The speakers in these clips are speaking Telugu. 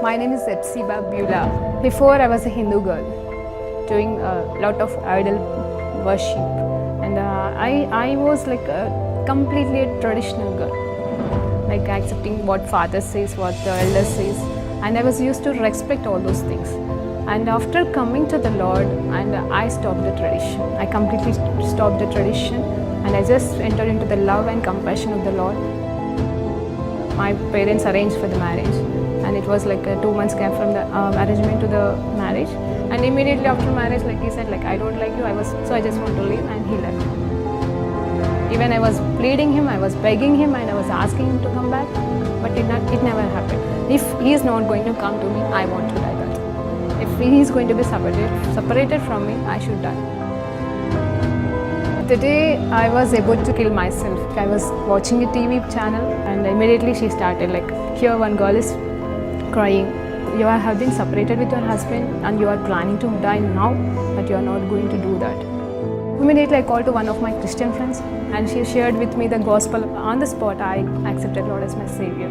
My name is Epsiba Beulah. Before I was a Hindu girl doing a lot of idol worship, and I was like completely a traditional girl, like accepting what father says, what the elder says, and I was used to respect all those things. And after coming to the Lord, and I stopped the tradition. I completely stopped the tradition, and I just entered into the love and compassion of the Lord. My parents arranged for the marriage, and it was like a 2 months gap from the arrangement to the marriage. And immediately after marriage, like he said, like I don't like you. I just want to leave, and he left. Even I was pleading him, I was begging him, and I was asking him to come back, but it never happened. If he is not going to come to me, I want to die. That if he is going to be separated from me, I should die. The day I was about to kill myself, I was watching a TV channel, and immediately she started like, here one girl is crying. You have been separated with your husband and you are planning to die now, but you are not going to do that. Immediately I called to one of my Christian friends, and she shared with me the gospel. On the spot, I accepted Lord as my Savior.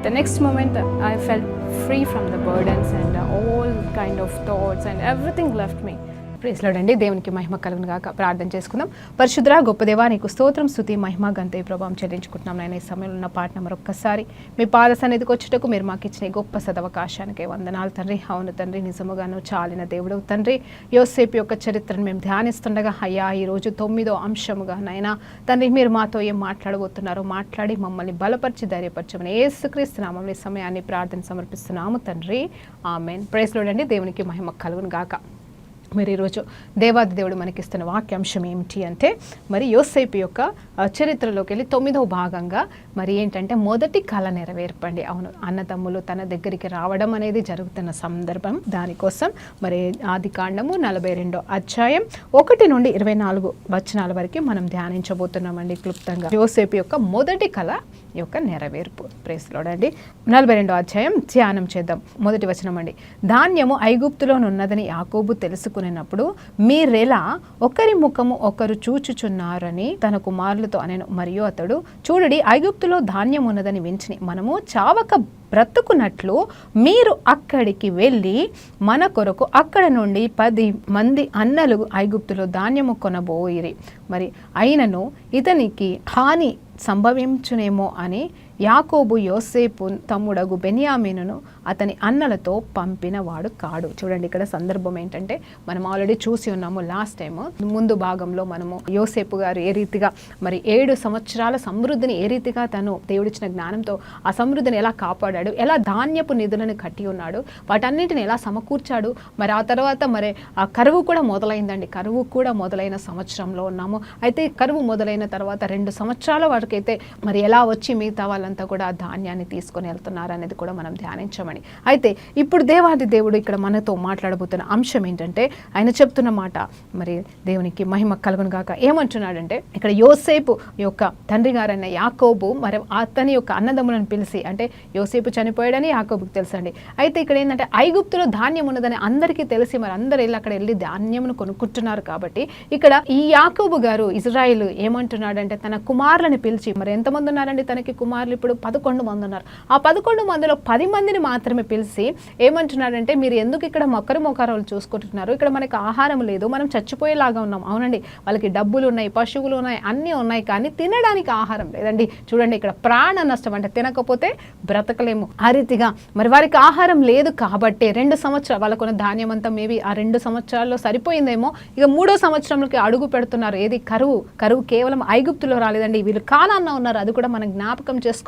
The next moment, I felt free from the burdens and all kind of thoughts, and everything left me. Praise lord అండి. దేవునికి మహిమ కలుగును గాక. ప్రార్థన చేసుకుందాం. పరిశుద్ధ గొప్ప దేవా, నీకు స్తోత్రం, స్తుతి, మహిమ, ఘనత, ప్రభావం చెల్లించుకుంటున్నాం. నేను ఈ సమయంలో ఉన్న పాట మరొక్కసారి మీ పాద సన్నిధికి వచ్చుటకు మీరు మాకు ఇచ్చిన గొప్ప సదవకాశానికి వందనాలు తండ్రి. అవును తండ్రి, నిజముగాను చాలిన దేవుడు తండ్రి. యోసేపు యొక్క చరిత్రను మేము ధ్యానిస్తుండగా అయ్యా, ఈరోజు 9వ అంశముగా నైనా తండ్రి మీరు మాతో ఏం మాట్లాడబోతున్నారో మాట్లాడి మమ్మల్ని బలపరిచి ధైర్యపరచమని యేసుక్రీస్తు నామములో ఈ సమయాన్ని ప్రార్థన సమర్పిస్తున్నాము తండ్రి. ఆమేన్. ప్రైజ్ లార్డ్ అండి. దేవునికి మహిమ కలుగును గాక. మరి ఈరోజు దేవాది దేవుడు మనకిస్తున్న వాక్యాంశం ఏమిటి అంటే, మరి యోసేపు యొక్క చరిత్రలోకి వెళ్ళి 9వ భాగంగా మరి ఏంటంటే మొదటి కళ నెరవేర్పండి. అవును, అన్నదమ్ములు తన దగ్గరికి రావడం అనేది జరుగుతున్న సందర్భం. దానికోసం మరి ఆదికాండము 42వ అధ్యాయం 1 నుండి 24 వచనాల వరకు మనం ధ్యానించబోతున్నామండి క్లుప్తంగా. యోసేపు యొక్క మొదటి కళ యొక్క నెరవేర్పు. ప్రైజ్ లార్డ్ అండి. 42వ అధ్యాయం ధ్యానం చేద్దాం. మొదటి వచనం అండి. ధాన్యము ఐగుప్తులోనున్నదని యాకోబు తెలుసుకున్నప్పుడు మీరెలా ఒకరి ముఖము ఒకరు చూచుచున్నారని తన కుమారులతో అనెను. మరియు అతడు, చూడడి, ఐగుప్తులో ధాన్యం ఉన్నదని వించిని మనము చావక బ్రతుకున్నట్లు మీరు అక్కడికి వెళ్ళి మన కొరకు అక్కడ నుండి 10 మంది అన్నలు ఐగుప్తులో ధాన్యము కొనబోయిరి. మరి అయినను ఇతనికి హాని సంభవించునేమో అని యాకోబు యోసేపు తమ్ముడగు బెన్యామీనును అతని అన్నలతో పంపిన వాడు కాడు. చూడండి, ఇక్కడ సందర్భం ఏంటంటే మనం ఆల్రెడీ చూసి ఉన్నాము లాస్ట్ టైం. ముందు భాగంలో మనము యోసేపు గారు ఏ రీతిగా మరి 7 సంవత్సరాల సమృద్ధిని ఏ రీతిగా తను దేవుడిచ్చిన జ్ఞానంతో ఆ సమృద్ధిని ఎలా కాపాడాడు, ఎలా ధాన్యపు నిధులను కట్టి ఉన్నాడు, వాటన్నిటిని ఎలా సమకూర్చాడు. మరి ఆ తర్వాత మరి ఆ కరువు కూడా మొదలైందండి. కరువు కూడా మొదలైన సంవత్సరంలో ఉన్నాము. అయితే కరువు మొదలైన తర్వాత 2 సంవత్సరాల వరకైతే మరి ఎలా వచ్చి మిగతా వాళ్ళంతా కూడా ఆ ధాన్యాన్ని తీసుకొని వెళ్తున్నారు అనేది కూడా మనం ధ్యానించమని. అయితే ఇప్పుడు దేవాది దేవుడు ఇక్కడ మనతో మాట్లాడబోతున్న అంశం ఏంటంటే, ఆయన చెప్తున్న మాట మరి దేవునికి మహిమ కలుగును గాక. ఏమంటున్నాడంటే, ఇక్కడ యోసేపు యొక్క తండ్రి గారైన యాకోబు మరి అతని యొక్క అన్నదమ్ములను పిలిచి, అంటే యోసేపు చనిపోయాడని యాకోబుకి తెలుసండి. అయితే ఇక్కడ ఏంటంటే ఐగుప్తులో ధాన్యం ఉన్నదని అందరికీ తెలిసి మరి అందరు వెళ్ళి అక్కడ వెళ్ళి ధాన్యమును కొనుక్కుంటున్నారు. కాబట్టి ఇక్కడ ఈ యాకోబు గారు ఇజ్రాయిల్ ఏమంటున్నాడంటే తన కుమారులను పిలిచి, మరి ఎంతమంది ఉన్నారండి తనకి కుమారులు? ఇప్పుడు 11 మంది ఉన్నారు. ఆ 11 మందిలో 10 మందిని మాత్రమే పిలిచి ఏమంటున్నాడంటే, మీరు ఎందుకు ఇక్కడ మొకరు చూసుకుంటున్నారు? ఇక్కడ మనకి ఆహారం లేదు, మనం చచ్చిపోయేలాగా ఉన్నాం. అవునండి, వాళ్ళకి డబ్బులు ఉన్నాయి, పశువులు ఉన్నాయి, అన్నీ ఉన్నాయి, కానీ తినడానికి ఆహారం లేదండి. చూడండి, ఇక్కడ ప్రాణ నష్టం, అంటే తినకపోతే బ్రతకలేము ఆ రీతిగా మరి వారికి ఆహారం లేదు. కాబట్టి 2 సంవత్సరాలు వాళ్ళకున్న ధాన్యం అంతా మేబీ ఆ 2 సంవత్సరాల్లో సరిపోయిందేమో. ఇక 3వ సంవత్సరంలోకి అడుగు పెడుతున్నారు. ఏది? కరువు కేవలం ఐగుప్తులో రాలేదండి, వీళ్ళు కానాన్లో ఉన్నారు. అది కూడా మనం జ్ఞాపకం చేసుకోవాలి.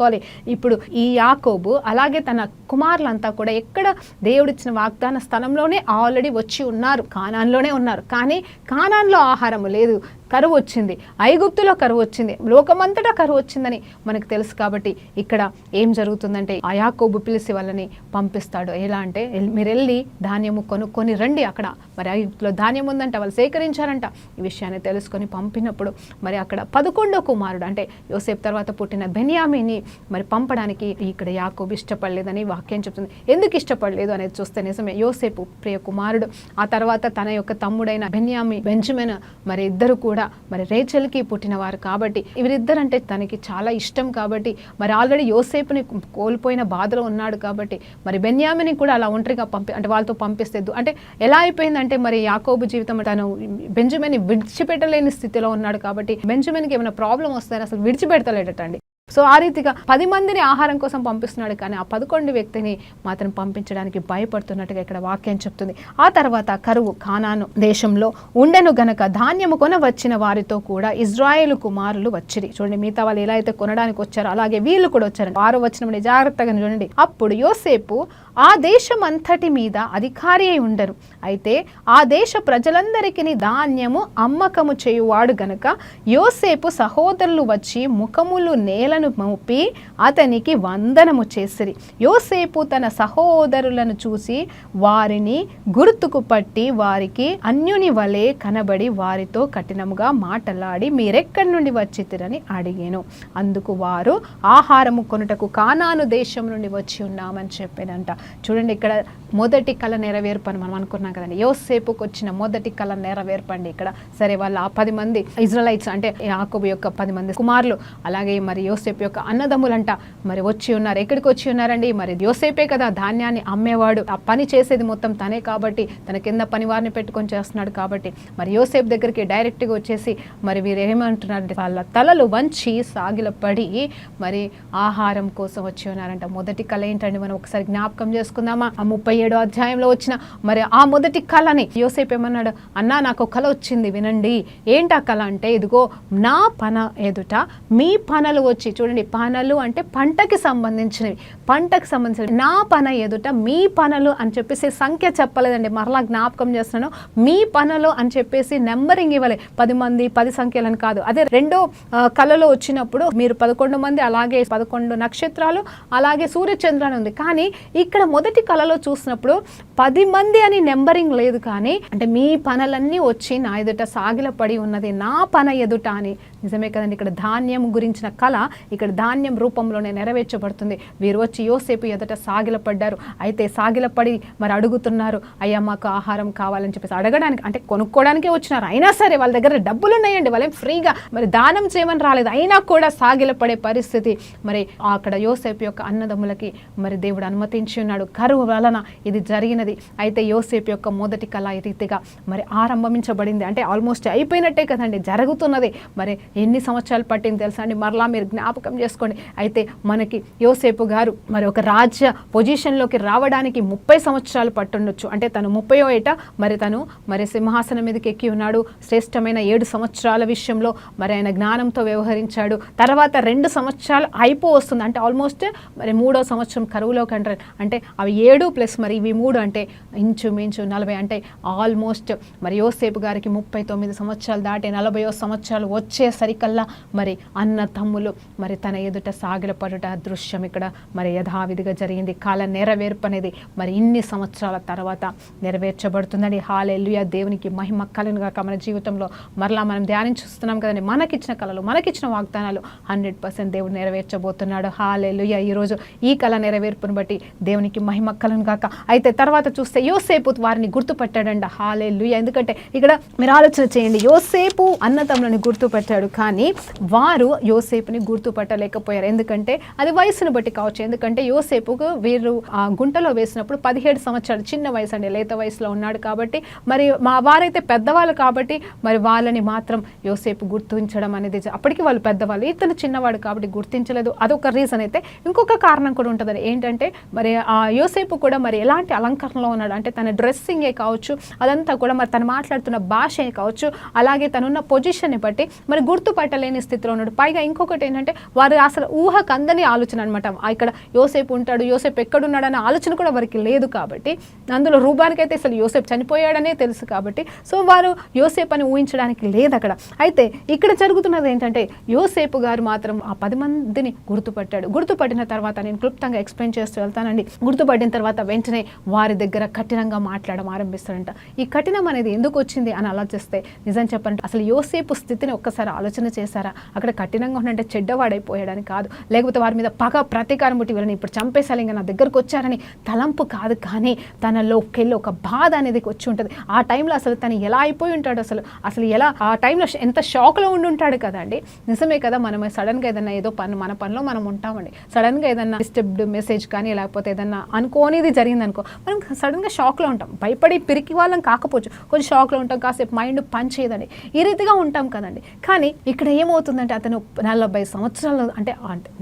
ఇప్పుడు ఈ యాకోబు అలాగే తన కుమారులంతా కూడా ఎక్కడ దేవుడిచ్చిన వాగ్దాన స్థలంలోనే ఆల్రెడీ వచ్చి ఉన్నారు, కానాన్లోనే ఉన్నారు. కానీ కానాన్లో ఆహారం లేదు, కరువు వచ్చింది, ఐగుప్తులో కరువు వచ్చింది, లోకమంతటా కరువు వచ్చిందని మనకు తెలుసు. కాబట్టి ఇక్కడ ఏం జరుగుతుందంటే ఆ యాకోబు పిలిచి వాళ్ళని పంపిస్తాడు. ఎలా అంటే, మీరు వెళ్ళి ధాన్యము కొనుక్కొని రండి. అక్కడ మరి ఐగుప్తులో ధాన్యం ఉందంట, వాళ్ళు సేకరించారంట. ఈ విషయాన్ని తెలుసుకొని పంపినప్పుడు మరి అక్కడ 11వ కుమారుడు అంటే యోసేపు తర్వాత పుట్టిన బెన్యామీని మరి పంపడానికి ఇక్కడ యాకోబు ఇష్టపడలేదని వాక్యం చెప్తుంది. ఎందుకు ఇష్టపడలేదు అనేది చూస్తే నిజమే, యోసేపు ప్రియ కుమారుడు. ఆ తర్వాత తన యొక్క తమ్ముడైన బెన్జమిన్ మరి ఇద్దరు కూడా కూడా మరి రేచెల్కి పుట్టినవారు కాబట్టి వీరిద్దరంటే తనకి చాలా ఇష్టం కాబట్టి మరి ఆల్రెడీ యోసేపుని కోల్పోయిన బాధలో ఉన్నాడు కాబట్టి మరి బెన్యామిని కూడా అలా ఒంటరిగా అంటే వాళ్ళతో పంపిస్తే అంటే ఎలా అయిపోయిందంటే మరి యాకోబు జీవితం తను బెంజమిన్ని విడిచిపెట్టలేని స్థితిలో ఉన్నాడు కాబట్టి బెంజమిన్కి ఏమైనా ప్రాబ్లం వస్తుందని అసలు విడిచిపెడతలేడటండి. సో ఆ రీతిగా 10 మందిని ఆహారం కోసం పంపిస్తున్నాడు కానీ ఆ 11 వ్యక్తిని మాత్రం పంపించడానికి భయపడుతున్నట్టుగా ఇక్కడ వాక్యం చెప్తుంది. ఆ తర్వాత కరువు కానాను దేశంలో ఉండెను గనక ధాన్యము కొని వచ్చిన వారితో కూడా ఇజ్రాయేలు కుమారులు వచ్చిరి. చూడండి, మిగతా వాళ్ళు ఎలా అయితే కొనడానికి వచ్చారో అలాగే వీళ్ళు కూడా వచ్చారు. 6వ వచనం జాగ్రత్తగా చూడండి. అప్పుడు యోసేపు ఆ దేశం అంతటి మీద అధికారి అయి ఉండరు. అయితే ఆ దేశ ప్రజలందరికీ ధాన్యము అమ్మకము చేయువాడు గనక యోసేపు సహోదరులు వచ్చి ముఖములు నేలను మోపి అతనికి వందనము చేసిరి. యోసేపు తన సహోదరులను చూసి వారిని గుర్తుకు పట్టి వారికి అన్యుని వలె కనబడి వారితో కఠినముగా మాటలాడి మీరెక్కడి నుండి వచ్చితిరని అడిగాను. అందుకు వారు ఆహారము కొనుటకు కానాను దేశం నుండి వచ్చి ఉన్నామని చెప్పానంట. చూడండి, ఇక్కడ మొదటి కళ నెరవేర్పని మనం అనుకున్నాం కదండి. యోసేపుకు వచ్చిన మొదటి కళ నెరవేర్పండి ఇక్కడ. సరే, వాళ్ళు ఆ 10 మంది ఇజ్రాయెలైట్స్ అంటే యాకోబు యొక్క 10 మంది కుమారులు అలాగే మరి యోసేపు యొక్క అన్నదమ్ములంట మరి వచ్చి ఉన్నారు. ఎక్కడికి వచ్చి ఉన్నారండి? మరి యోసేపే కదా ధాన్యాన్ని అమ్మేవాడు, ఆ పని చేసేది మొత్తం తనే కాబట్టి తన కింద పని వారిని పెట్టుకొని చేస్తున్నాడు కాబట్టి మరి యోసేపు దగ్గరికి డైరెక్ట్గా వచ్చేసి మరి వీరు ఏమంటున్నారంటే వాళ్ళ తలలు వంచి సాగిలపడి మరి ఆహారం కోసం వచ్చి ఉన్నారంట. మొదటి కళ ఏంటండి? మనం ఒకసారి జ్ఞాపకం చేసుకుందామా? ఆ 37వ అధ్యాయంలో వచ్చిన మరి ఆ మొదటి కళని యోసేపు ఏమన్నాడు? అన్నా, నాకు కళ వచ్చింది, వినండి. ఏంటి ఆ కళ అంటే, ఇదిగో నా పన ఎదుట మీ పనలు వచ్చి, చూడండి, పనలు అంటే పంటకి సంబంధించినవి, నా పన ఎదుట మీ పనలు అని చెప్పేసి సంఖ్య చెప్పలేదండి. మరలా జ్ఞాపకం చేస్తున్నాను, మీ పనలు అని చెప్పేసి నెంబరింగ్ ఇవ్వలే. 10 మంది 10 సంఖ్యలని కాదు. అదే రెండో కళలో వచ్చినప్పుడు మీరు 11 మంది అలాగే 11 నక్షత్రాలు అలాగే సూర్యచంద్రాన్ని ఉంది. కానీ ఇక్కడ మొదటి కళలో చూసినప్పుడు 10 మంది అని నెంబరింగ్ లేదు. కానీ అంటే మీ పనులన్నీ వచ్చి నా ఎదుట సాగిలపడి ఉన్నది, నా పన ఎదుట అని. నిజమే కదండి, ఇక్కడ ధాన్యం గురించిన కళ ఇక్కడ ధాన్యం రూపంలోనే నెరవేర్చబడుతుంది. వీరు వచ్చి యోసేపు ఎదుట సాగిలపడ్డారు. అయితే సాగిలపడి మరి అడుగుతున్నారు, అయ్యా మాకు ఆహారం కావాలని చెప్పేసి అడగడానికి, అంటే కొనుక్కోవడానికే వచ్చినారు. అయినా సరే వాళ్ళ దగ్గర డబ్బులు ఉన్నాయండి, వాళ్ళేం ఫ్రీగా మరి దానం చేయమని రాలేదు. అయినా కూడా సాగిలపడే పరిస్థితి మరి అక్కడ యోసేపు యొక్క అన్నదమ్ములకి మరి దేవుడు అనుమతించి ఉన్నాడు. కరువు వలన ఇది జరిగినది. అయితే యోసేపు యొక్క మొదటి కళ ఈ రీతిగా మరి ఆరంభించబడింది. అంటే ఆల్మోస్ట్ అయిపోయినట్టే కదండి, జరుగుతున్నది. మరి ఎన్ని సంవత్సరాలు పట్టింది తెలుసా అండి? మరలా మీరు జ్ఞాపకం చేసుకోండి. అయితే మనకి యోసేపు గారు మరి ఒక రాజ్య పొజిషన్లోకి రావడానికి 30 సంవత్సరాలు పట్టుండొచ్చు. అంటే తను 30వ ఏట తను సింహాసనం మీదకి ఎక్కి ఉన్నాడు. శ్రేష్టమైన 7 సంవత్సరాల విషయంలో మరి ఆయన జ్ఞానంతో వ్యవహరించాడు. తర్వాత 2 సంవత్సరాలు వస్తుంది. అంటే ఆల్మోస్ట్ మరి 3వ సంవత్సరం కరువులో కంటారు. అంటే అవి 7 ప్లస్ మరి ఇవి 3 అంటే ఇంచుమించు 40. అంటే ఆల్మోస్ట్ మరి యోసేపు గారికి 39 సంవత్సరాలు దాటి 40వ సంవత్సరాలు వచ్చేసరికల్లా మరి అన్న తమ్ములు మరి తన ఎదుట సాగిలపడుట దృశ్యం ఇక్కడ మరి యథావిధిగా జరిగింది. కాల నెరవేర్పు అనేది మరి ఇన్ని సంవత్సరాల తర్వాత నెరవేర్చబడుతుందండి. హల్లెలూయా, దేవునికి మహిమ కలుగును గాక. మన జీవితంలో మరలా మనం ధ్యానించుస్తున్నాం కదండి, మనకిచ్చిన కళలు, మనకిచ్చిన వాగ్దానాలు 100% దేవుడు నెరవేర్చబోతున్నాడు. హల్లెలూయా. ఈరోజు ఈ కళ నెరవేర్పును బట్టి దేవునికి మహిమ కలుగును గాక. అయితే తర్వాత చూస్తే యోసేపు వారిని గుర్తుపట్టాడంట. హల్లెలూయా. ఎందుకంటే ఇక్కడ మీరు ఆలోచన చేయండి, యోసేపు అన్నతమ్ములను గుర్తుపట్టాడు కానీ వారు యోసేపుని గుర్తుపట్టలేకపోయారు. ఎందుకంటే అది వయసును బట్టి కావచ్చు. ఎందుకంటే యోసేపుకు వీరు ఆ గుంటలో వేసినప్పుడు 17 సంవత్సరాలు, చిన్న వయసు అండి, లేత వయసులో ఉన్నాడు కాబట్టి మరి వారైతే పెద్దవాళ్ళు కాబట్టి మరి వాళ్ళని మాత్రం యోసేపు గుర్తించడం అనేది, అప్పటికి వాళ్ళు పెద్దవాళ్ళు, ఇతను చిన్నవాడు కాబట్టి గుర్తించలేదు. అదొక రీజన్. అయితే ఇంకొక కారణం కూడా ఉంటుంది. ఏంటంటే మరి ఆ యోసేపు కూడా మరి ఎలాంటి అలంకరణలో ఉన్నాడు అంటే తన డ్రెస్సింగే కావచ్చు, అదంతా కూడా మరి తను మాట్లాడుతున్న భాషే కావచ్చు, అలాగే తనున్న పొజిషన్ని బట్టి మరి గుర్తుపట్టలేని స్థితిలో ఉన్నాడు. పైగా ఇంకొకటి ఏంటంటే వారు అసలు ఊహకు అందని ఆలోచన అనమాట. ఇక్కడ యోసేపు ఉంటాడు, యోసేపు ఎక్కడున్నాడనే ఆలోచన కూడా వారికి లేదు కాబట్టి, అందులో రూబానికి అయితే అసలు యోసేపు చనిపోయాడనే తెలుసు కాబట్టి సో వారు యోసేపు అని ఊహించడానికి లేదు అక్కడ. అయితే ఇక్కడ జరుగుతున్నది ఏంటంటే యోసేపు గారు మాత్రం ఆ 10 మందిని గుర్తుపట్టాడు. గుర్తుపట్టిన తర్వాత నేను క్లుప్తంగా ఎక్స్ప్లెయిన్ చేస్తూ వెళ్తానండి. గుర్తుపట్టిన తర్వాత వెంటనే వారి దగ్గర కఠినంగా మాట్లాడడం ఆరంభిస్తాడంట. ఈ కఠినం అనేది ఎందుకు వచ్చింది అని ఆలోచిస్తే నిజం చెప్పాలంటే అసలు యోసేపు స్థితిని ఒక్కసారి ఆలోచన చేశారా? అక్కడ కఠినంగా ఉండంటే చెడ్డవాడైపోయాడని కాదు, లేకపోతే వారి మీద పగ ప్రతీకారం పుట్టి వీళ్ళని ఇప్పుడు చంపేసాలి ఇంకా నా దగ్గరకు వచ్చారని తలంపు కాదు, కానీ తనలోకెళ్ళి ఒక బాధ అనేది వచ్చి ఉంటుంది. ఆ టైంలో అసలు తను ఎలా అయిపోయి ఉంటాడు, అసలు ఎలా ఆ టైంలో ఎంత షాక్లో ఉండి ఉంటాడు కదండి. నిజమే కదా, మనం సడన్గా ఏదైనా ఏదో మన పనిలో మనం ఉంటామండి, సడన్గా ఏదన్నా డిస్టర్బ్డ్ మెసేజ్ కానీ లేకపోతే ఏదన్నా అనుకోనిది జరిగింది అనుకో, మనం సడన్గా షాక్లో ఉంటాం. భయపడి పిరికి వాళ్ళం కాకపోవచ్చు, కొంచెం షాక్లో ఉంటాం, కాసేపు మైండ్ పని చేయదని ఈ రీతిగా ఉంటాం కదండి. కానీ ఇక్కడ ఏమవుతుందంటే అతను 40 సంవత్సరాలు అంటే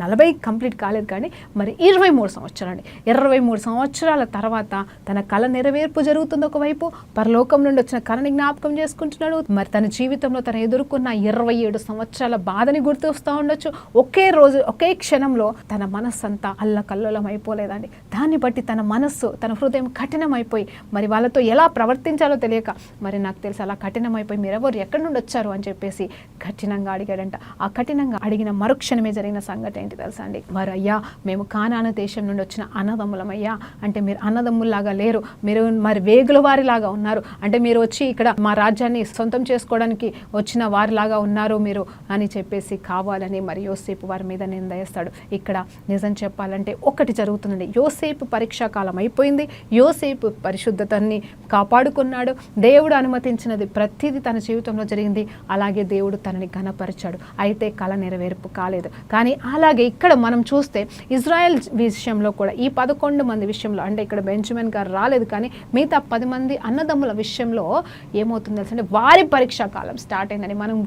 40 కంప్లీట్ కాలేదు కానీ మరి 23 సంవత్సరాలు అండి. 23 సంవత్సరాల తర్వాత తన కళ నెరవేర్పు జరుగుతుంది. ఒకవైపు పరలోకం నుండి వచ్చిన కళని జ్ఞాపకం చేసుకుంటున్నాడు. మరి తన జీవితంలో తను ఎదుర్కొన్న 27 సంవత్సరాల బాధని గుర్తొస్తూ ఉండొచ్చు. ఒకే రోజు ఒకే క్షణంలో తన మనస్సు అంతా అల్లకల్లోలం అయిపోలేదండి. దాన్ని బట్టి తన మనస్సు తన హృదయం కఠినమైపోయి మరి వాళ్ళతో ఎలా ప్రవర్తించాలో తెలియక మరి నాకు తెలిసి అలా కఠినమైపోయి మీరెవరు ఎక్కడి నుండి వచ్చారు అని చెప్పేసి కఠినంగా అడిగాడంట. ఆ కఠినంగా అడిగిన మరుక్షణమే జరిగిన సంగతి ఏంటి తెలుసా అండి? వారు అయ్యా మేము కానాను దేశం నుండి వచ్చిన అన్నదమ్ములమయ్యా అంటే మీరు అన్నదమ్ముల్లాగా లేరు, మీరు మరి వేగుల వారిలాగా ఉన్నారు, అంటే మీరు వచ్చి ఇక్కడ మా రాజ్యాన్ని సొంతం చేసుకోవడానికి వచ్చిన వారిలాగా ఉన్నారు మీరు అని చెప్పేసి కావాలని మరి యోసేపు వారి మీద నింద వేస్తాడు. ఇక్కడ నిజం చెప్పాలంటే ఒకటి జరుగుతుందండి, యోసేపు పరీక్షా కాలం అయిపోయింది, యోసేపు పరిశుద్ధతని కాపాడుకున్నాడు, దేవుడు అనుమతించినది ప్రతిదీ తన జీవితంలో జరిగింది, అలాగే దేవుడు తనని ఘనపరిచాడు. అయితే కళ నెరవేర్పు కాలేదు. కానీ అలాగే ఇక్కడ మనం చూస్తే ఇజ్రాయెల్ విషయంలో కూడా ఈ 11 మంది విషయంలో అంటే ఇక్కడ బెంజమిన్ గారు రాలేదు, కానీ మిగతా 10 మంది అన్నదమ్ముల విషయంలో ఏమవుతుంది తెలుసంటే వారి పరీక్షా కాలం స్టార్ట్ అయిందని మనం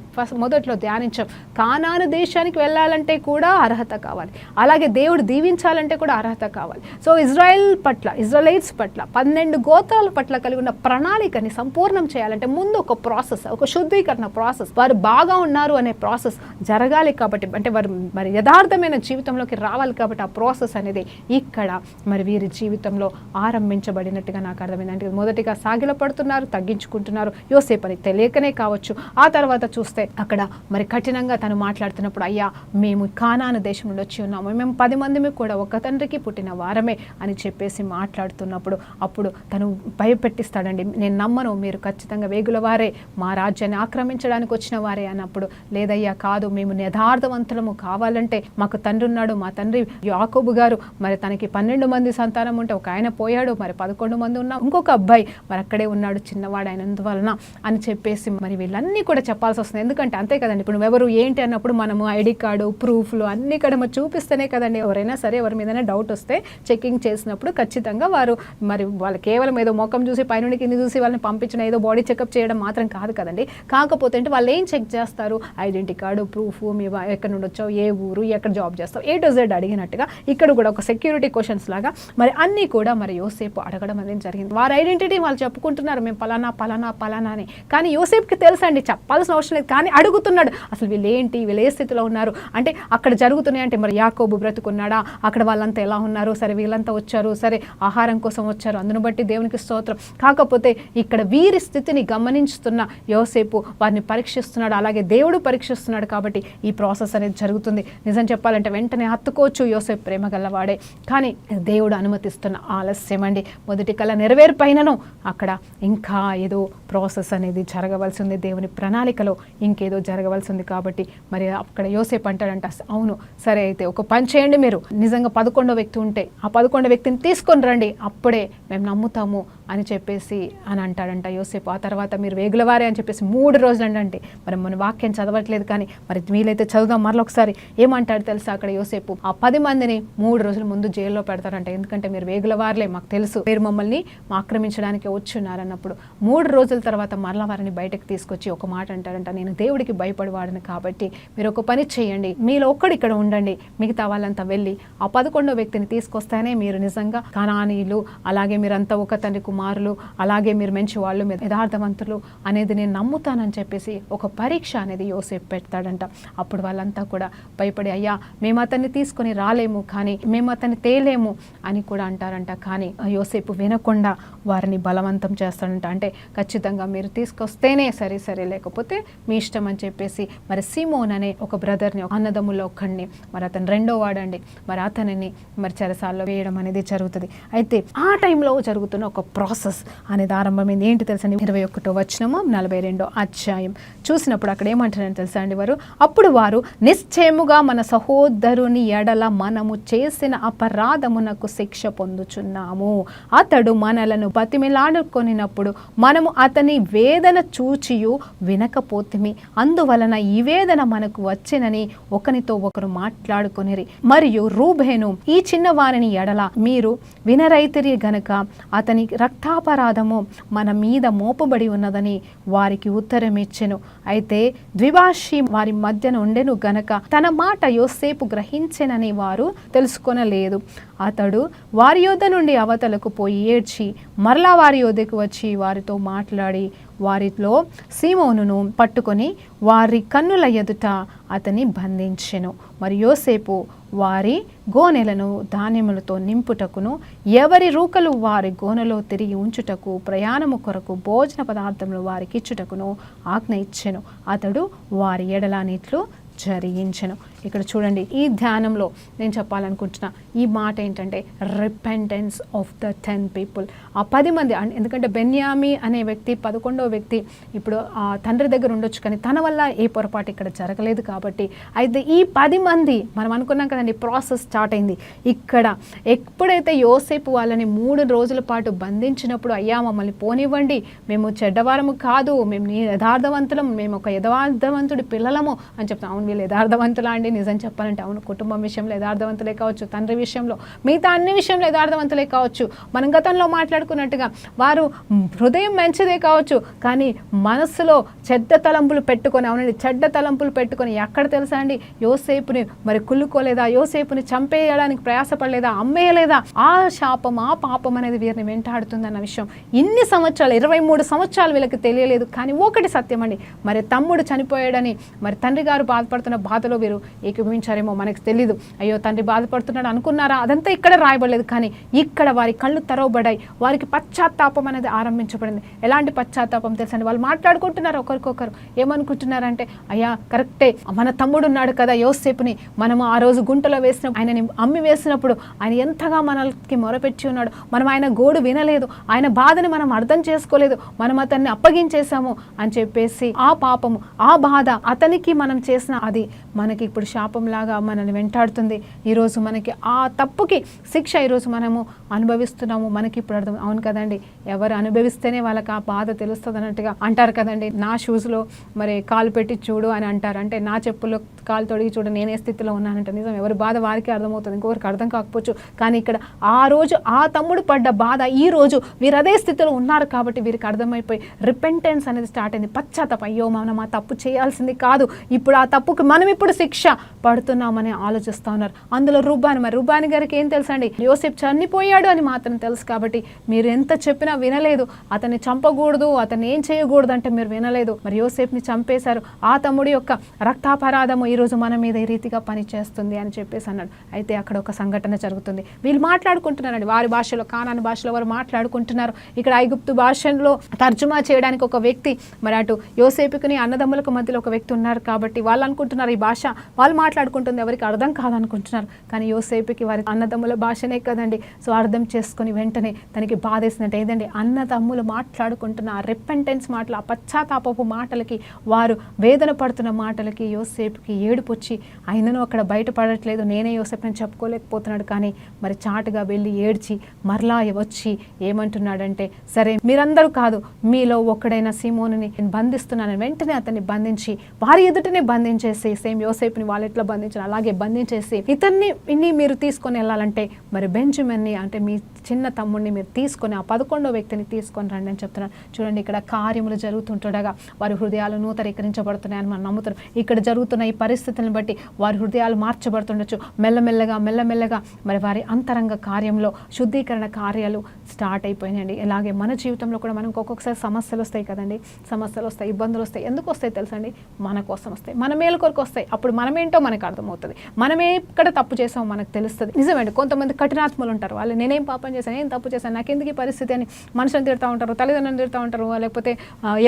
మొదట్లో ధ్యానించాం. కానాను దేశానికి వెళ్ళాలంటే కూడా అర్హత కావాలి, అలాగే దేవుడు దీవించాలంటే కూడా అర్హత కావాలి. సో ఇజ్రాయెలైట్స్ పట్ల 12 గోత్రాల పట్ల కలిగి ఉన్న ప్రణాళికని సంపూర్ణం చేయాలంటే ముందు ఒక ప్రాసెస్, ఒక శుద్ధీకరణ ప్రాసెస్, వారు బాగా ఉన్నారు అనే ప్రాసెస్ జరగాలి. కాబట్టి అంటే వారు మరి యథార్థమైన జీవితంలోకి రావాలి. కాబట్టి ఆ ప్రాసెస్ అనేది ఇక్కడ మరి వీరి జీవితంలో ఆరంభించబడినట్టుగా నాకు అర్థమైంది. అంటే మొదటిగా సాగిల పడుతున్నారు, తగ్గించుకుంటున్నారు, యోసేపు అని తెలియకనే కావచ్చు. ఆ తర్వాత చూస్తే అక్కడ మరి కఠినంగా తను మాట్లాడుతున్నప్పుడు అయ్యా మేము కానాను దేశం నుండి వచ్చి ఉన్నాము, మేము 10 మందిమి కూడా ఒక తండ్రికి పుట్టిన వారమే అని చెప్పేసి మాట్లాడుతున్నప్పుడు అప్పుడు తను భయపెట్టిస్తాడండి. నేను నమ్మను, మీరు ఖచ్చితంగా వేగుల వారే, మా రాజ్యాన్ని ఆక్రమించడానికి వచ్చిన వారే అన్నప్పుడు లేదయ్యా కాదు, మేము యథార్థవంతులము కావాలంటే మాకు తండ్రి ఉన్నాడు, మా తండ్రి యాకోబు గారు మరి తనకి 12 మంది సంతానం ఉంటే ఒక ఆయన పోయాడు, మరి 11 మంది ఉన్నా ఇంకొక అబ్బాయి మరి అక్కడే ఉన్నాడు చిన్నవాడు అయినందువలన అని చెప్పేసి మరి వీళ్ళన్నీ కూడా చెప్పాల్సి వస్తుంది. ఎందుకంటే అంతే కదండి, ఇప్పుడు ఎవరు ఏంటి అన్నప్పుడు మనము ఐడి కార్డు ప్రూఫ్లు అన్నీ కూడా మరి చూపిస్తేనే కదండి ఎవరైనా సరే ఎవరి మీదైనా డౌట్ వస్తే చెకింగ్ చేసినప్పుడు ఖచ్చితంగా వారు మరి వాళ్ళు కేవలం ఏదో ముఖం చూసి పైనుండి కింద చూసి వాళ్ళని పంపించిన ఏదో బాడీ చెకప్ చేయడం మాత్రం కాదు కదండి. కాకపోతే అంటే వాళ్ళు ఏం చెక్ చేస్తారు, ఐడెంటిటీ కార్డు ప్రూఫ్, మీ ఎక్కడి నుండి వచ్చావు, ఏ ఊరు, ఎక్కడ జాబ్ చేస్తావు, A to Z అడిగినట్టుగా ఇక్కడ కూడా ఒక సెక్యూరిటీ క్వశ్చన్స్ లాగా మరి అన్నీ కూడా మరి యోసేపు అడగడం అనేది జరిగింది. వారి ఐడెంటిటీ వాళ్ళు చెప్పుకుంటున్నారు, మేము పలానా పలానా పలానా అని. కానీ యోసేపుకి తెలుసండి, చెప్పాల్సిన అవసరం లేదు, కానీ అడుగుతున్నాడు అసలు వీళ్ళు ఏంటి, వీళ్ళు ఏ స్థితిలో ఉన్నారు, అంటే అక్కడ జరుగుతున్నాయి అంటే మరి యాకోబు బ్రతుకున్నాడా, అక్కడ వాళ్ళంతా ఎలా ఉన్నారు, సరే వీళ్ళంతా వచ్చారు, సరే ఆహారం కోసం వచ్చారు, అందును బట్టి దేవునికి స్తోత్రం. కాకపోతే ఇక్కడ వీరి స్థితిని గమనిస్తున్న యోసేపు వారిని పరీక్షిస్తున్నాడు, అలాగే దేవుడు పరీక్షిస్తున్నాడు. కాబట్టి ఈ ప్రాసెస్ అనేది జరుగుతుంది. నిజం చెప్పాలంటే వెంటనే హత్తుకోవచ్చు, యోసేపు ప్రేమ గలవాడే, కానీ దేవుడు అనుమతిస్తున్న ఆలస్యం అండి. మొదటి కళ నెరవేర్పైనను అక్కడ ఇంకా ఏదో ప్రాసెస్ అనేది జరగవలసి ఉంది, దేవుని ప్రణాళికలో ఇంకేదో జరగవలసి ఉంది. కాబట్టి మరి అక్కడ యోసేపు అంటాడంట, అవును సరే అయితే ఒక పని చేయండి, మీరు నిజంగా 11వ వ్యక్తి ఉంటే ఆ 11వ వ్యక్తిని తీసుకొని రండి, అప్పుడే మేము నమ్ముతాము అని చెప్పేసి అని అంటాడంట యోసేపు. ఆ తర్వాత మీరు వేగులవారే అని చెప్పేసి 3 రోజులు అంటే మరి మన వాక్యం చదవట్లేదు, కానీ మరి వీలైతే చదువుదాం మరొకసారి. ఏమంటాడు తెలుసా అక్కడ యోసేపు, ఆ 10 మందిని 3 రోజుల ముందు జైల్లో పెడతారంట. ఎందుకంటే మీరు వేగులవారులే, మాకు తెలుసు, మీరు మమ్మల్ని ఆక్రమించడానికి వచ్చున్నారన్నప్పుడు 3 రోజుల తర్వాత మరలా వారిని బయటకు తీసుకొచ్చి ఒక మాట అంటారంట, నేను దేవుడికి భయపడేవాడిని కాబట్టి మీరు ఒక పని చేయండి, మీలో ఒక్కడు ఇక్కడ ఉండండి, మిగతా వాళ్ళంతా వెళ్ళి ఆ 11వ వ్యక్తిని తీసుకొస్తేనే మీరు నిజంగా కనానీయులు, అలాగే మీరంతా ఒక తండ్రి కుమారులు, అలాగే మీరు మంచి వాళ్ళు, మీరు యథార్థవంతులు అనేది నేను నమ్ముతానని చెప్పేసి ఒక పరీక్ష అనేది యోసేపు పెడతాడంట. అప్పుడు వాళ్ళంతా కూడా భయపడి అయ్యా మేము అతన్ని తీసుకొని రాలేము, కానీ మేము అతన్ని తేలేము అని కూడా అంటారంట. కానీ యోసేపు వినకుండా వారిని బలవంతం చేస్తాడంట. అంటే ఖచ్చితంగా మీరు తీసుకొస్తేనే సరే లేకపోతే మీ ఇష్టం అని చెప్పేసి మరి సిమోన్ అనే ఒక బ్రదర్ని, అన్నదమ్ముల్లో ఒక్కడిని, మరి అతను 2వ వాడండి, మరి అతనిని మరి చెరసాల్లో వేయడం అనేది జరుగుతుంది. అయితే ఆ టైంలో జరుగుతున్న ఒక ప్రాసెస్ అనేది ఆరంభమైంది. ఏంటి తెలుసండి, 21వ వచనము 42వ అధ్యాయం చూసినప్పుడు అక్కడ ఏమంటారని తెలుసా అండి వారు, అప్పుడు వారు నిశ్చయముగా మన సహోదరుని ఎడల మనము చేసిన అపరాధమునకు శిక్ష పొందుచున్నాము, అతడు మనలను బతిమిలాడుకొనినప్పుడు మనము అతని వేదన చూచియు వినకపోతిమి, అందువలన ఈ వేదన మనకు వచ్చినని ఒకనితో ఒకరు మాట్లాడుకొనిరి. మరియు రూబేను, ఈ చిన్నవారిని ఎడల మీరు వినరైతిరి గనుక అతని రక్తాపరాధము మన మీద మోపబడి ఉన్నదని వారికి ఉత్తరం ఇచ్చెను. అయితే ద్విభాషి వారి మధ్యన ఉండెను గనక తన మాట యోసేపు గ్రహించెనని వారు తెలుసుకొనలేదు. అతడు వారి యొద్ద నుండి అవతలకు పోయి ఏడ్చి మరలా వారి యొద్దకు వచ్చి వారితో మాట్లాడి వారిలో సీమోనును పట్టుకొని వారి కన్నుల ఎదుట అతని బంధించెను. మరి యోసేపు వారి గోనెలను ధాన్యములతో నింపుటకును ఎవరి రూకలు వారి గోనెలో తిరిగి ఉంచుటకు ప్రయాణము కొరకు భోజన పదార్థములు వారికి ఇచ్చుటకును ఆజ్ఞ ఇచ్చెను. అతడు వారి ఎడలానిట్లు జరిగించెను. ఇక్కడ చూడండి, ఈ ధ్యానంలో నేను చెప్పాలనుకుంటున్నా ఈ మాట ఏంటంటే రిపెంటెన్స్ ఆఫ్ ద 10 పీపుల్. ఆ 10 మంది, ఎందుకంటే బెన్యామి అనే వ్యక్తి 11వ వ్యక్తి ఇప్పుడు ఆ తండ్రి దగ్గర ఉండొచ్చు, కానీ తన వల్ల ఏ పొరపాటు ఇక్కడ జరగలేదు కాబట్టి. అయితే ఈ 10 మంది మనం అనుకున్నాం కదండి, ప్రాసెస్ స్టార్ట్ అయింది ఇక్కడ. ఎప్పుడైతే యోసేపు వాళ్ళని 3 రోజుల పాటు బంధించినప్పుడు, అయ్యా మమ్మల్ని పోనివ్వండి, మేము చెడ్డవారము కాదు, మేము యథార్థవంతులం, మేము ఒక యథార్థవంతుడి పిల్లలము అని చెప్తాం. అవును, వీళ్ళు యథార్థవంతులా అండి? నిజం చెప్పాలంటే అవును, కుటుంబం విషయంలో యథార్థవంతులే కావచ్చు, తండ్రి విషయంలో, మిగతా అన్ని విషయంలో యథార్థవంతులే కావచ్చు. మనం గతంలో మాట్లాడుకున్నట్టుగా వారు హృదయం మంచిదే కావచ్చు, కానీ మనస్సులో చెడ్డ తలంపులు పెట్టుకొని, అవునండి చెడ్డ తలంపులు పెట్టుకొని, ఎక్కడ తెలుసా అండి, యోసేపుని మరి కుళ్ళుకోలేదా, యోసేపుని చంపేయడానికి ప్రయాసపడలేదా, అమ్మేయలేదా? ఆ శాపం, ఆ పాపం అనేది వీరిని వెంటాడుతుందన్న విషయం ఇన్ని సంవత్సరాలు, 23 సంవత్సరాలు వీళ్ళకి తెలియలేదు. కానీ ఒకటి సత్యం అండి, మరి తమ్ముడు చనిపోయాడని మరి తండ్రి గారు బాధపడుతున్న బాధలో వీరు ఏకీభవించారేమో మనకు తెలీదు. అయ్యో తండ్రి బాధపడుతున్నాడు అనుకున్నారా? అదంతా ఇక్కడ రాయబడలేదు, కానీ ఇక్కడ వారి కళ్ళు తెరవబడ్డాయి, వారికి పశ్చాత్తాపం అనేది ఆరంభించబడింది. ఎలాంటి పశ్చాత్తాపం తెలుసండి, వాళ్ళు మాట్లాడుకుంటున్నారు ఒకరికొకరు, ఏమనుకుంటున్నారంటే అయ్యా కరెక్టే, మన తమ్ముడు ఉన్నాడు కదా యోసేపుని మనము ఆ రోజు గుంటలో వేసినప్పుడు, ఆయనని అమ్మి వేసినప్పుడు ఆయన ఎంతగా మనకి మొరపెట్టి ఉన్నాడు, మనం ఆయన గోడు వినలేదు, ఆయన బాధని మనం అర్థం చేసుకోలేదు, మనం అతన్ని అప్పగించేశాము అని చెప్పేసి ఆ పాపము, ఆ బాధ అతనికి మనం చేసిన అది మనకి ఇప్పుడు శాపంలాగా మనల్ని వెంటాడుతుంది. ఈరోజు మనకి ఆ తప్పుకి శిక్ష ఈరోజు మనము అనుభవిస్తున్నాము. మనకి ఇప్పుడు అర్థం, అవును కదండి, ఎవరు అనుభవిస్తేనే వాళ్ళకి ఆ బాధ తెలుస్తుంది అన్నట్టుగా అంటారు కదండి. నా షూస్లో మరి కాలు పెట్టి చూడు అని అంటారు, అంటే నా చెప్పుల్లో కాలు తొడిగి చూడు నేనే స్థితిలో ఉన్నానంటే నిజం, ఎవరి బాధ వారికి అర్థమవుతుంది, ఇంకొకరికి అర్థం కాకపోవచ్చు. కానీ ఇక్కడ ఆ రోజు ఆ తమ్ముడు పడ్డ బాధ ఈ రోజు వీరు అదే స్థితిలో ఉన్నారు కాబట్టి వీరికి అర్థమైపోయి రిపెంటెన్స్ అనేది స్టార్ట్ అయింది. పశ్చాత్తాపం, అయ్యో మనం ఆ తప్పు చేయాల్సింది కాదు, ఇప్పుడు ఆ తప్పుకి మనం ఇప్పుడు శిక్ష పడుతున్నామని ఆలోచిస్తూ ఉన్నారు. అందులో రుబాని, మరి రుబాని గారికి ఏం తెలుసా అండి, యోసేపు చనిపోయాడు అని మాత్రం తెలుసు కాబట్టి మీరు ఎంత చెప్పినా వినలేదు. అతన్ని చంపకూడదు, అతన్ని ఏం చేయకూడదు అంటే మీరు వినలేదు. మరి యోసేపుని చంపేశారు. ఆ తమ్ముడి యొక్క రక్తాపరాధము ఈరోజు మన మీద ఈ రీతిగా పనిచేస్తుంది అని చెప్పేసి అన్నాడు. అయితే అక్కడ ఒక సంఘటన జరుగుతుంది. వీళ్ళు మాట్లాడుకుంటున్నారండి, వారి భాషలో, కానాను భాషలో వారు మాట్లాడుకుంటున్నారు. ఇక్కడ ఐగుప్తు భాషలో తర్జుమా చేయడానికి ఒక వ్యక్తి, మరి అటు యోసేపుకి అన్నదమ్ములకు మధ్యలో ఒక వ్యక్తి ఉన్నారు కాబట్టి వాళ్ళు అనుకుంటున్నారు ఈ భాష వాళ్ళు మాట్లాడుకుంటుంది ఎవరికి అర్థం కాదనుకుంటున్నారు. కానీ యోసేపుకి వారి అన్నదమ్ముల భాషనే కదండి. సో అర్థం చేసుకుని వెంటనే తనకి బాధేసినట్టు ఏదండి, అన్నదమ్ములు మాట్లాడుకుంటున్న ఆ రిపెంటెన్స్ మాటలు, ఆ పశ్చాత్తాపపు మాటలకి, వారు వేదన పడుతున్న మాటలకి యోసేపుకి ఏడుపు వచ్చి, ఆయనను అక్కడ బయటపడట్లేదు, నేనే యోసేపుని చెప్పుకోలేకపోతున్నాడు. కానీ మరి చాటుగా వెళ్ళి ఏడ్చి మరలా వచ్చి ఏమంటున్నాడంటే, సరే మీరందరూ కాదు, మీలో ఒక్కడైన సీమోనుని నేను బంధిస్తున్నాను. వెంటనే అతన్ని బంధించి వారి ఎదుటనే బంధించేసి, సేమ్ యోసేపుని వాళ్ళు ఎట్లా బంధించారు అలాగే బంధించేసి, ఇతన్ని మీరు తీసుకొని వెళ్ళాలంటే మరి బెంజమిన్ని అంటే మీ చిన్న తమ్ముడిని మీరు తీసుకొని ఆ 11వ వ్యక్తిని తీసుకొని రండి అని చెప్తున్నాను. చూడండి, ఇక్కడ కార్యములు జరుగుతుండగా వారి హృదయాలు నూతనీకరించబడుతున్నాయని మనం నమ్ముతున్నాం. ఇక్కడ జరుగుతున్న ఈ పరిస్థితులను బట్టి వారి హృదయాలు మార్చబడుతుండొచ్చు. మెల్లమెల్లగా మరి వారి అంతరంగ కార్యంలో శుద్ధీకరణ కార్యాలు స్టార్ట్ అయిపోయినాయండి. ఇలాగే మన జీవితంలో కూడా మనకు ఒక్కొక్కసారి సమస్యలు వస్తాయి కదండి, సమస్యలు వస్తాయి, ఇబ్బందులు వస్తాయి. ఎందుకు వస్తాయి తెలుసండి, మన కోసం వస్తాయి, మన మేలు కొరకు వస్తాయి. అప్పుడు మనమే ఏంటో మనకు అర్థమవుతుంది. మనమే ఎక్కడ తప్పు చేసామో మనకు తెలుస్తుంది. నిజమేంటి, కొంతమంది కఠినాత్మలు ఉంటారు, వాళ్ళు నేనేం పాపం చేశాను, ఏం తప్పు చేశాను, నాకెందుకు ఈ పరిస్థితి అని మనుషులను తిడతా ఉంటారు, తల్లిదండ్రులను తిడతా ఉంటారు, లేకపోతే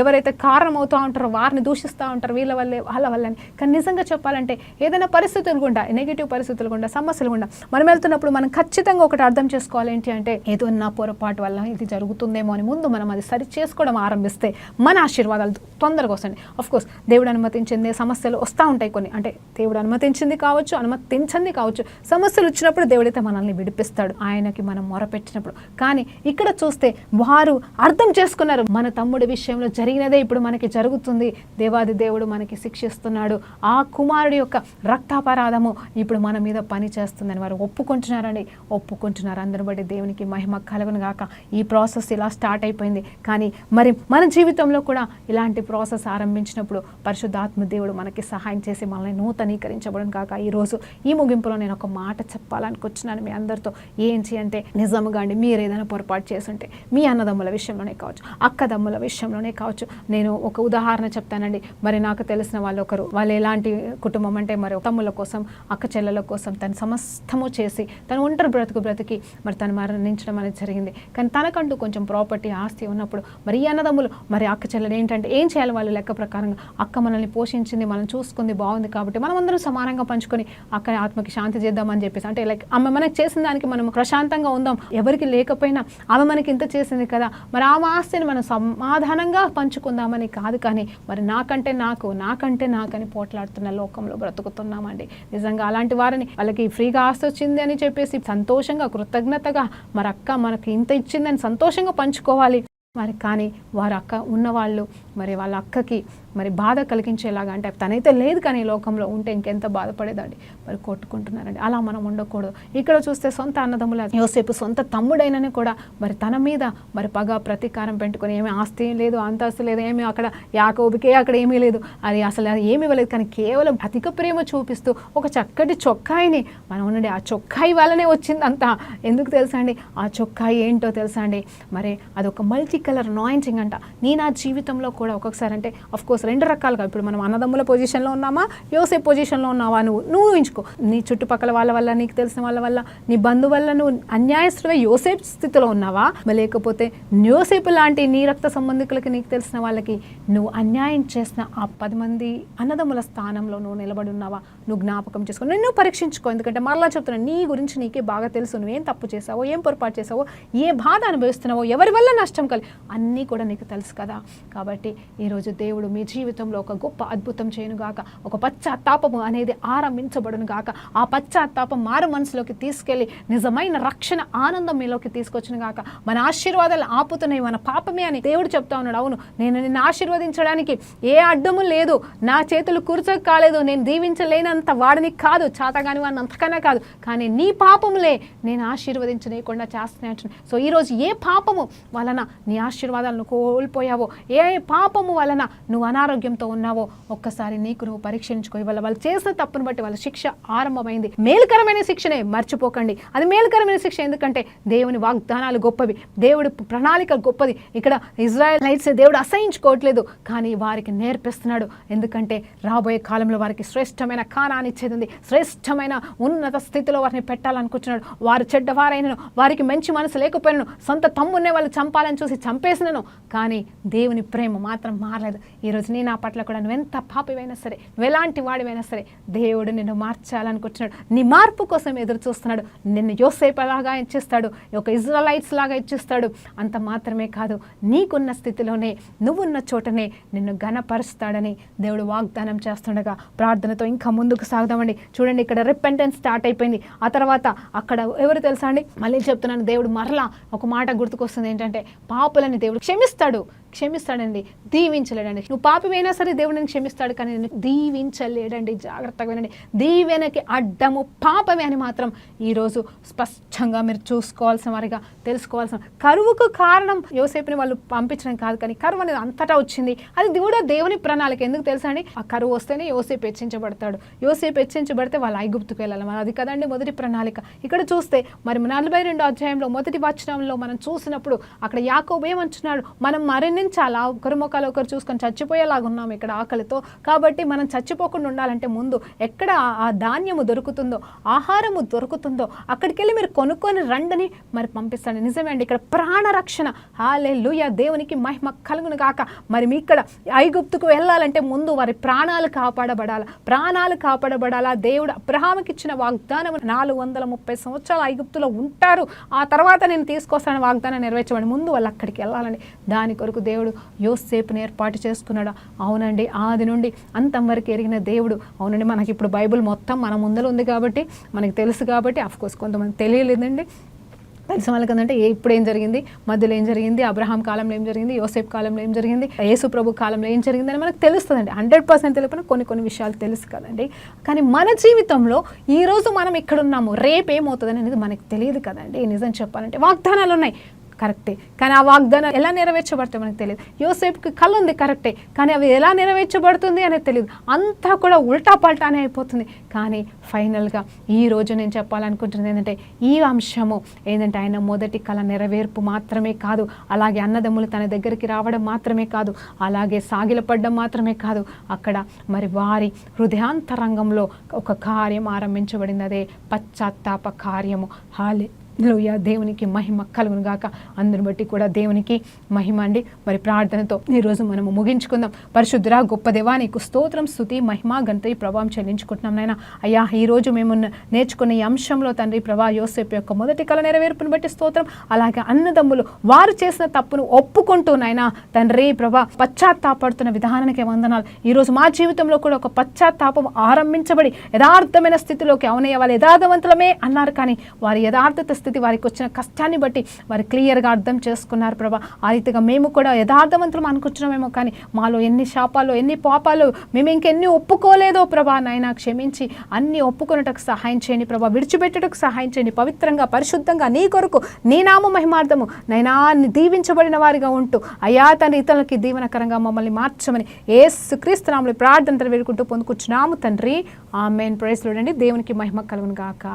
ఎవరైతే కారణం అవుతూ ఉంటారో వారిని దూషిస్తూ ఉంటారు, వీళ్ళ వల్లే వాళ్ళ వల్లని. కానీ నిజంగా చెప్పాలంటే ఏదైనా పరిస్థితులు గుండా, నెగిటివ్ పరిస్థితులు గుండా, సమస్యలు గుండా మనం వెళ్తున్నప్పుడు మనం ఖచ్చితంగా ఒకటి అర్థం చేసుకోవాలి. ఏంటి అంటే, ఏదో నా పొరపాటు వల్ల ఇది జరుగుతుందేమో అని ముందు మనం అది సరి చేసుకోవడం ఆరంభిస్తే మన ఆశీర్వాదాలు తొందరగా వస్తాయి. ఆఫ్కోర్స్ దేవుడు అనుమతించింది సమస్యలు వస్తూ ఉంటాయి కొన్ని, అంటే దేవుడు అనుమతించింది కావచ్చు, అనుమతించింది కావచ్చు. సమస్యలు వచ్చినప్పుడు దేవుడైతే మనల్ని విడిపిస్తాడు, ఆయనకి మనం మొరపెట్టినప్పుడు. కానీ ఇక్కడ చూస్తే వారు అర్థం చేసుకున్నారు, మన తమ్ముడి విషయంలో జరిగినదే ఇప్పుడు మనకి జరుగుతుంది, దేవాది దేవుడు మనకి శిక్షిస్తున్నాడు, ఆ కుమారుడి యొక్క రక్తాపరాధము ఇప్పుడు మన మీద పని చేస్తుందని వారు ఒప్పుకుంటున్నారండి. ఒప్పుకుంటున్నారు. అందరిని బట్టి దేవునికి మహిమ కలుగును గాక. ఈ ప్రాసెస్ ఇలా స్టార్ట్ అయిపోయింది. కానీ మరి మన జీవితంలో కూడా ఇలాంటి ప్రాసెస్ ఆరంభించినప్పుడు పరిశుద్ధాత్మ దేవుడు మనకి సహాయం చేసి మనల్ని నూతనీకరించబడును గాక. ఈరోజు ఈ ముగింపులో నేను ఒక మాట చెప్పాలనుకొచ్చినాను మీ అందరితో. ఏంటి అంటే, నిజంగా అండి, మీరు ఏదైనా పొరపాటు చేస్తుంటే మీ అన్నదమ్ముల విషయంలోనే కావచ్చు, అక్కదమ్ముల విషయంలోనే కావచ్చు. నేను ఒక ఉదాహరణ చెప్తానండి. మరి నాకు తెలిసిన వాళ్ళు ఒకరు, వాళ్ళు ఎలాంటి కుటుంబం అంటే, మరి తమ్ముల కోసం, అక్క చెల్లెల కోసం తను సమస్తము చేసి తను ఒంటరి బ్రతికి మరి తను మరణించడం అనేది జరిగింది. కానీ తనకంటూ కొంచెం ప్రాపర్టీ, ఆస్తి ఉన్నప్పుడు మరి ఈ అన్నదమ్ములు, మరి అక్క చెల్లెలు ఏంటంటే ఏం చేయాలి, వాళ్ళు లెక్క ప్రకారంగా అక్క మనల్ని పోషించింది, మనం చూసుకుంది, బాగుంది కాబట్టి మనం అందరం సమానంగా పంచుకొని అక్క ఆత్మకి శాంతి చేద్దామని చెప్పేసి, అంటే లైక్ ఆమె మనకి చేసిన దానికి మనం ప్రశాంతంగా ఉందాం, ఎవరికి లేకపోయినా ఆమె మనకి ఇంత చేసింది కదా, మరి ఆమె ఆస్తిని మనం సమాధానంగా పంచుకుందామని కాదు. కానీ మరి నాకంటే నాకని పోట్లాడుతున్న లోకంలో బ్రతుకుతున్నామండి. నిజంగా అలాంటి వారిని, వాళ్ళకి ఫ్రీగా ఆస్తి వచ్చింది అని చెప్పేసి సంతోషంగా, కృతజ్ఞతగా మరి అక్క మనకి ఇంత ఇచ్చిందని సంతోషంగా పంచుకోవాలి. మరి కానీ వారు అక్క ఉన్నవాళ్ళు మరి వాళ్ళ అక్కకి మరి బాధ కలిగించేలాగా, అంటే తనైతే లేదు కానీ లోకంలో ఉంటే ఇంకెంత బాధపడేదండి, మరి కొట్టుకుంటున్నారండి. అలా మనం ఉండకూడదు. ఇక్కడ చూస్తే సొంత అన్నదమ్ముల యోసేపు సొంత తమ్ముడైనని కూడా మరి తన మీద మరి పగ ప్రతీకారం పెట్టుకొని, ఏమీ ఆస్తి లేదు, అంతస్తు లేదు, ఏమీ అక్కడ యాకోబుకే అక్కడ ఏమీ లేదు, అది అసలు ఏమీ ఇవ్వలేదు. కానీ కేవలం అధిక ప్రేమ చూపిస్తూ ఒక చక్కటి చొక్కాయిని మనం ఉండండి, ఆ చొక్కాయి వల్లనే వచ్చింది అంతా. ఎందుకు తెలుసా అండి, ఆ చొక్కాయి ఏంటో తెలుసా అండి, మరి అదొక మల్టీ కలర్ అనాయింటింగ్ అంట. నా జీవితంలో కూడా ఒక్కొక్కసారి, అంటే ఆఫ్కోర్స్ రెండు రకాలుగా, ఇప్పుడు మనం అన్నదమ్ముల పొజిషన్లో ఉన్నామా, యోసేపు పొజిషన్లో ఉన్నావా, నువ్వు ఊహించుకో. నీ చుట్టుపక్కల వాళ్ళ వల్ల, నీకు తెలిసిన వాళ్ళ వల్ల, నీ బంధువు వల్ల నువ్వు అన్యాయస్తుడిగా యోసేపు స్థితిలో ఉన్నావా, లేకపోతే యోసేపు లాంటి నీ రక్త సంబంధికులకి, నీకు తెలిసిన వాళ్ళకి నువ్వు అన్యాయం చేసిన ఆ 10 మంది అన్నదమ్ముల స్థానంలో నువ్వు నిలబడి ఉన్నావా? నువ్వు జ్ఞాపకం చేసుకో, నువ్వు పరీక్షించుకో. ఎందుకంటే మరలా చెప్తున్నాను, నీ గురించి నీకే బాగా తెలుసు, నువ్వేం తప్పు చేసావో, ఏం పొరపాటు చేసావో, ఏ బాధ అనుభవిస్తున్నావో, ఎవరి వల్ల నష్టం అన్నీ కూడా నీకు తెలుసు కదా. కాబట్టి ఈరోజు దేవుడు మీ జీవితంలో ఒక గొప్ప అద్భుతం చేయనుగాక. ఒక పశ్చాత్తాపము అనేది ఆరంభించబడును గాక. ఆ పశ్చాత్తాపం మారు మనసులోకి తీసుకెళ్ళి నిజమైన రక్షణ ఆనందం మీలోకి తీసుకొచ్చును గాక. మన ఆశీర్వాదాలు ఆపుతున్నాయి మన పాపమే అని దేవుడు చెప్తా ఉన్నాడు. అవును, నేను నిన్ను ఆశీర్వదించడానికి ఏ అడ్డము లేదు, నా చేతులు కూర్చోక కాలేదు, నేను దీవించలేనంత వాడిని కాదు, చాతగాని వాడిని అంతకన్నా కాదు, కానీ నీ పాపములే నేను ఆశీర్వదించలేకుండా చేస్తున్నాను. సో ఈరోజు ఏ పాపము వలన నీ ఆశీర్వాదాలను కోల్పోయావో, ఏ పాపము వలన నువ్వు అనారోగ్యంతో ఉన్నావో, ఒక్కసారి నీకు నువ్వు పరీక్షించుకో. ఇవాళ వాళ్ళు చేసిన తప్పును బట్టి వాళ్ళ శిక్ష ఆరంభమైంది. మేలుకరమైన శిక్షనే, మర్చిపోకండి. అది మేలుకరమైన శిక్ష. ఎందుకంటే దేవుని వాగ్దానాలు గొప్పవి, దేవుడి ప్రణాళిక గొప్పది. ఇక్కడ ఇజ్రాయెలైట్స్ దేవుడు అసహించుకోవట్లేదు, కానీ వారికి నేర్పిస్తున్నాడు. ఎందుకంటే రాబోయే కాలంలో వారికి శ్రేష్టమైన కానాన్ని ఇచ్చేది, శ్రేష్టమైన ఉన్నత స్థితిలో వారిని పెట్టాలనుకుంటున్నాడు. వారు చెడ్డవారైనను, వారికి మంచి మనసు లేకపోయినను, సొంత తమ్మున్నే వాళ్ళు చంపాలని చూసి చంపేసినను, కానీ దేవుని ప్రేమ మాత్రం మారలేదు. ఈరోజు నీ నా పట్ల కూడా నువ్వెంత పాపివైనా సరే, నువ్వెలాంటి వాడివైనా సరే, దేవుడు నిన్ను మార్చాలనుకుంటున్నాడు. నీ మార్పు కోసం ఎదురు చూస్తున్నాడు. నిన్ను యోసేపు లాగా ఇచ్చిస్తాడు, ఒక ఇజ్రాయెలైట్స్ లాగా ఇచ్చిస్తాడు. అంత మాత్రమే కాదు, నీకున్న స్థితిలోనే, నువ్వున్న చోటనే నిన్ను ఘనపరుస్తాడని దేవుడు వాగ్దానం చేస్తుండగా ప్రార్థనతో ఇంకా ముందుకు సాగుదామండి. చూడండి, ఇక్కడ రిపెంటెన్స్ స్టార్ట్ అయిపోయింది. ఆ తర్వాత అక్కడ ఎవరు తెలుసా అండి, మళ్ళీ చెప్తున్నాను, దేవుడు మరలా ఒక మాట గుర్తుకొస్తుంది. ఏంటంటే, పాపులని దేవుడు క్షమిస్తాడండి, దీవించలేడండి. నువ్వు పాపివైనా సరే దేవుడు నేను క్షమిస్తాడు, కానీ నేను దీవించలేడండి. జాగ్రత్తగా వినండి, దీవెనకి అడ్డము పాపమే అని మాత్రం ఈరోజు స్పష్టంగా మీరు చూసుకోవాల్సిన వారిగా తెలుసుకోవాల్సిన. కరువుకు కారణం యోసేపుని వాళ్ళు పంపించడం కాదు, కానీ కరువు అనేది అంతటా వచ్చింది. అది కూడా దేవుని ప్రణాళిక. ఎందుకు తెలుసా అండి, ఆ కరువు వస్తేనే యోసేపు హెచ్చించబడతాడు. యోసేపు హెచ్చించబడితే వాళ్ళు ఐగుప్తుకు వెళ్ళాలి. మరి అది కదండి మొదటి ప్రణాళిక. ఇక్కడ చూస్తే మరి 42వ అధ్యాయంలో మొదటి వచనంలో మనం చూసినప్పుడు అక్కడ యాకోబు ఏమంటున్నాడు, మనం మరణించాలా, ఒకరి ముఖాలు ఒకరు చూసుకొని చచ్చిపోయేలాగా ఉన్నాం ఇక్కడ ఆకలితో. కాబట్టి మనం చచ్చిపోకుండా ఉండాలంటే ముందు ఎక్కడ ఆ ధాన్యము దొరుకుతుందో, ఆహారము దొరుకుతుందో అక్కడికి వెళ్ళి మీరు కొనుక్కొని రండని మరి పంపిస్తాను. నిజమే అండి, ఇక్కడ ప్రాణరక్షణ. హల్లెలూయా, దేవునికి మహిమ కలుగును గాక. మరి మీ ఇక్కడ ఐగుప్తుకు వెళ్ళాలంటే ముందు వారి ప్రాణాలు కాపాడబడాలా. దేవుడు అబ్రహాముకి ఇచ్చిన వాగ్దానం 430 సంవత్సరాలు ఐగుప్తులో ఉంటారు, ఆ తర్వాత నేను తీసుకొస్తాను వాగ్దానం నెరవేర్చబడి. ముందు వాళ్ళు అక్కడికి వెళ్ళాలండి. దాని కొరకు దేవుడు యోసేపుని ఏర్పాటు చేసుకున్నాడు. అవునండి, ఆది నుండి అంతం వరకు ఎరిగిన దేవుడు. అవునండి, మనకి ఇప్పుడు బైబిల్ మొత్తం మన ముందర ఉంది కాబట్టి మనకి తెలుసు కాబట్టి, అఫ్కోర్స్ కొంతమంది తెలియలేదండి. తెలిసిన వాళ్ళకి ఏంటంటే ఇప్పుడు ఏం జరిగింది, మధ్యలో ఏం జరిగింది, అబ్రహాం కాలంలో ఏం జరిగింది, యోసేపు కాలంలో ఏం జరిగింది, యేసు ప్రభు కాలంలో ఏం జరిగిందని మనకు తెలుస్తుందండి. 100% తెలియకపోయినా కొన్ని విషయాలు తెలుసు కదండి. కానీ మన జీవితంలో ఈరోజు మనం ఇక్కడ ఉన్నాము, రేపు ఏమవుతుంది అనేది మనకు తెలియదు కదండి. నిజం చెప్పాలంటే వాగ్దానాలు ఉన్నాయి కరెక్టే, కానీ ఆ వాగ్దానం ఎలా నెరవేర్చబడితే మనకు తెలియదు. యోసేపుకి కళ ఉంది కరెక్టే, కానీ అవి ఎలా నెరవేర్చబడుతుంది అనేది తెలియదు. అంతా కూడా ఉల్టా పల్టానే అయిపోతుంది. కానీ ఫైనల్గా ఈరోజు నేను చెప్పాలనుకుంటున్నది ఏంటంటే, ఈ అంశము ఏంటంటే ఆయన మొదటి కళ నెరవేర్పు మాత్రమే కాదు, అలాగే అన్నదమ్ములు తన దగ్గరికి రావడం మాత్రమే కాదు, అలాగే సాగిలపడడం మాత్రమే కాదు, అక్కడ మరి వారి హృదయాంతరంగంలో ఒక కార్యం ఆరంభించబడింది, అదే పశ్చాత్తాప కార్యము. హల్లెలూయా, దేవునికి మహిమ కలుగును గాక. అందుని బట్టి కూడా దేవునికి మహిమ అండి. మరి ప్రార్థనతో ఈరోజు మనము ముగించుకుందాం. పరిశుద్ధురా గొప్ప దేవా, నీకు స్తోత్రం, స్తుతి, మహిమ, ఘనత, ప్రభావం చెల్లించుకుంటున్నాం నాయన. అయ్యా, ఈరోజు మేము నేర్చుకున్న ఈ అంశంలో తండ్రి ప్రభా, యోసేపు యొక్క మొదటి కళ నెరవేర్పును బట్టి స్తోత్రం. అలాగే అన్నదమ్ములు వారు చేసిన తప్పును ఒప్పుకుంటూ నాయన తండ్రి ప్రభా పశ్చాత్తాపడుతున్న విధానానికి వందనాలు. ఈరోజు మా జీవితంలో కూడా ఒక పశ్చాత్తాపం ఆరంభించబడి యథార్థమైన స్థితిలోకి, అవునయ్య వాళ్ళు యథార్థవంతులమే అన్నారు, కానీ వారి యథార్థత స్థితి, వారికి వచ్చిన కష్టాన్ని బట్టి వారు క్లియర్గా అర్థం చేసుకున్నారు ప్రభా. ఆ రీతిగా మేము కూడా యథార్థవంతులం అనుకుంటున్నామేమో, కానీ మాలో ఎన్ని శాపాలు, ఎన్ని పాపాలు, మేము ఇంకెన్ని ఒప్పుకోలేదో ప్రభా నాయన క్షమించి అన్ని ఒప్పుకున్నటకు సహాయం చేయండి ప్రభా. విడిచిపెట్టుటకు సహాయం చేయండి. పవిత్రంగా, పరిశుద్ధంగా నీ కొరకు, నీ నామ మహిమార్థము నైనా దీవించబడిన వారిగా ఉంటూ అయ్యా తండ్రి ఇతరులకి దీవెనకరంగా మమ్మల్ని మార్చమని యేసుక్రీస్తు నామములో ప్రార్థనలు వేడుకుంటూ పొందుకుంటున్నాము తండ్రి. ఆమేన్. ప్రైజ్ లార్డ్ అండి. దేవునికి మహిమ కలుగును గాక.